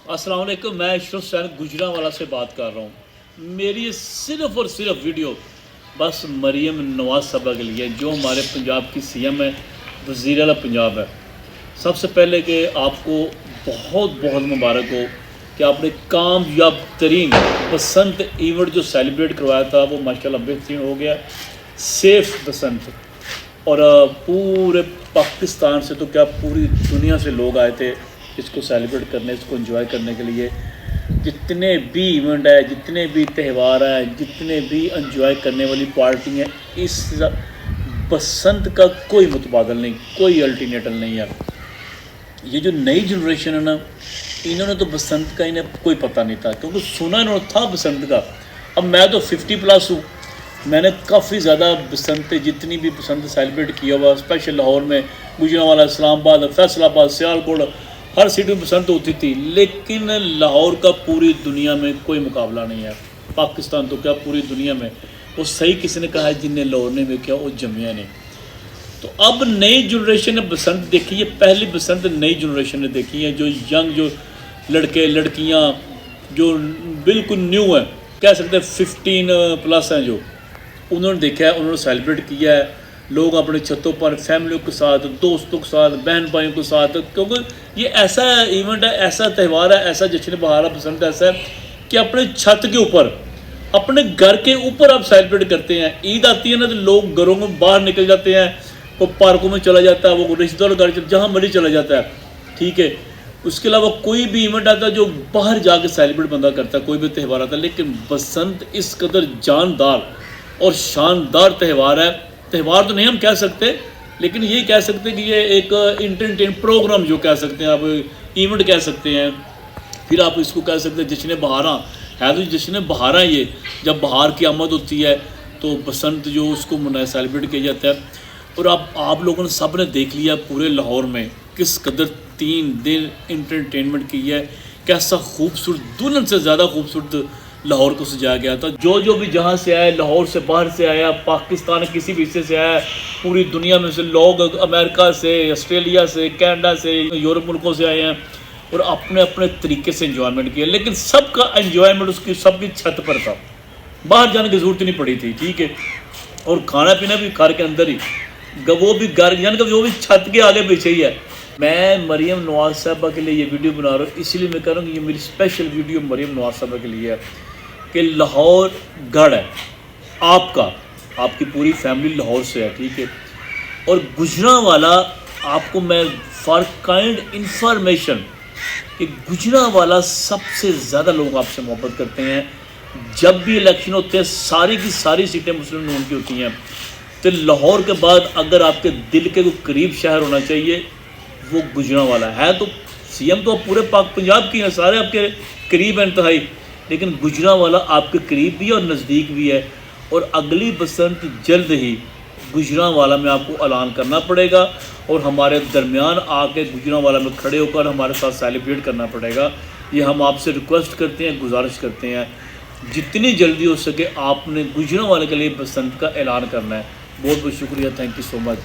अस्सलाम वालेकुम। मैं इशरफ हुसैन गुजरांवाला से बात कर रहा हूँ। मेरी ये सिर्फ़ और सिर्फ वीडियो बस मरीम नवाज़ साहबा के लिए, जो हमारे पंजाब की सीएम है, वज़ीर आला पंजाब है। सबसे पहले कि आपको बहुत बहुत मुबारक हो कि आपने कामयाब तरीन बसंत इवेंट जो सेलिब्रेट करवाया था वो माशाल्लाह बेहतरीन हो गया, सेफ बसंत। और पूरे पाकिस्तान से तो क्या पूरी दुनिया से लोग आए थे इसको सेलिब्रेट करने, इसको एंजॉय करने के लिए। जितने भी इवेंट है, जितने भी त्यौहार हैं, जितने भी एंजॉय करने वाली पार्टी हैं, इस बसंत का कोई मुतबादल नहीं, कोई अल्टरनेटिव नहीं है। ये जो नई जनरेशन है ना, इन्होंने तो बसंत का इन्हें कोई पता नहीं था, क्योंकि सुना इन्होंने था बसंत का। अब मैं तो 50+ हूँ, मैंने काफ़ी ज़्यादा बसंत, जितनी भी बसंत सेलिब्रेट किया हुआ, स्पेशल लाहौर में, गुजरांवाला, इस्लामाबाद, फैसलाबाद, सियालकोट, हर सिटी में बसंत होती थी। लेकिन लाहौर का पूरी दुनिया में कोई मुकाबला नहीं है। पाकिस्तान तो क्या पूरी दुनिया में, वो सही किसी ने कहा है, जिनने लाहौर ने भी किया वो जमिया नहीं। तो अब नई जनरेशन ने बसंत देखी है, पहली बसंत नई जनरेशन ने देखी है, जो यंग, जो लड़के लड़कियां जो बिल्कुल न्यू हैं, कह सकते हैं 15+ हैं, जो उन्होंने देखा है, उन्होंने सेलिब्रेट किया है। लोग अपने छतों पर फैमिलियों के साथ, दोस्तों के साथ, बहन भाइयों के साथ, क्योंकि ये ऐसा इवेंट है, ऐसा त्यौहार है, ऐसा जश्न बहार बसंत ऐसा है कि अपने छत के ऊपर, अपने घर के ऊपर आप सेलिब्रेट करते हैं। ईद आती है ना, तो लोग घरों में बाहर निकल जाते हैं, वो पार्कों में चला जाता है, वो रिश्तेदार घर जहाँ मर्जी चला जाता है, ठीक है। उसके अलावा कोई भी इवेंट आता है जो बाहर जाके सेलिब्रेट बंदा करता है, कोई भी त्यौहार आता है। लेकिन बसंत इस कदर जानदार और शानदार त्यौहार है। त्यौहार तो नहीं हम कह सकते, लेकिन ये कह सकते हैं कि ये एक इंटरटेन प्रोग्राम जो कह सकते हैं, आप इवेंट कह सकते हैं, फिर आप इसको कह सकते हैं जश्न बहारा है। तो जश्न बहारा ये, जब बहार की आमद होती है तो बसंत जो उसको मनाया, सेलिब्रेट किया जाता है। और आप लोगों ने सब ने देख लिया पूरे लाहौर में किस कदर 3 दिन इंटरटेनमेंट की है, कैसा खूबसूरत, दुल्हन से ज़्यादा खूबसूरत लाहौर को सजाया गया था। जो भी जहाँ से आया, लाहौर से बाहर से आया, पाकिस्तान किसी भी हिस्से से आया, पूरी दुनिया में से लोग, अमेरिका से, ऑस्ट्रेलिया से, कनाडा से, यूरोप मुल्कों से आए हैं और अपने अपने तरीके से एंजॉयमेंट किया। लेकिन सबका एंजॉयमेंट उसकी सबकी छत पर था, बाहर जाने की ज़रूरत नहीं पड़ी थी, ठीक है। और खाना पीना भी घर के अंदर ही, वो भी घर, यानी कि वो भी छत के आगे पीछे ही है। मैं मरीम नवाज़ साहबा के लिए ये वीडियो बना रहा हूँ, इसलिए मैं कह रहा हूँ कि ये मेरी स्पेशल वीडियो मरीम नवाज़ साहबा के लिए है कि लाहौर गढ़ है आपका, आपकी पूरी फैमिली लाहौर से है, ठीक है। और गुजरांवाला, आपको मैं फॉर काइंड इंफॉर्मेशन कि गुजरांवाला सबसे ज़्यादा लोग आपसे मोहब्बत करते हैं। जब भी इलेक्शन होते हैं, सारी की सारी सीटें मुस्लिम नून की होती हैं। तो लाहौर के बाद अगर आपके दिल के कोई करीब शहर होना चाहिए, वो गुजरांवाला है। तो सीएम तो पूरे पाक पंजाब की हैं, सारे आपके करीब हैं इंतहाई, लेकिन गुजरांवाला आपके करीब भी है और नज़दीक भी है। और अगली बसंत जल्द ही गुजरांवाला में आपको ऐलान करना पड़ेगा और हमारे दरमियान आके गुजरांवाला में खड़े होकर हमारे साथ सेलिब्रेट करना पड़ेगा। ये हम आपसे रिक्वेस्ट करते हैं, गुजारिश करते हैं, जितनी जल्दी हो सके आपने गुजरांवाला के लिए बसंत का ऐलान करना है। बहुत बहुत शुक्रिया, थैंक यू सो मच।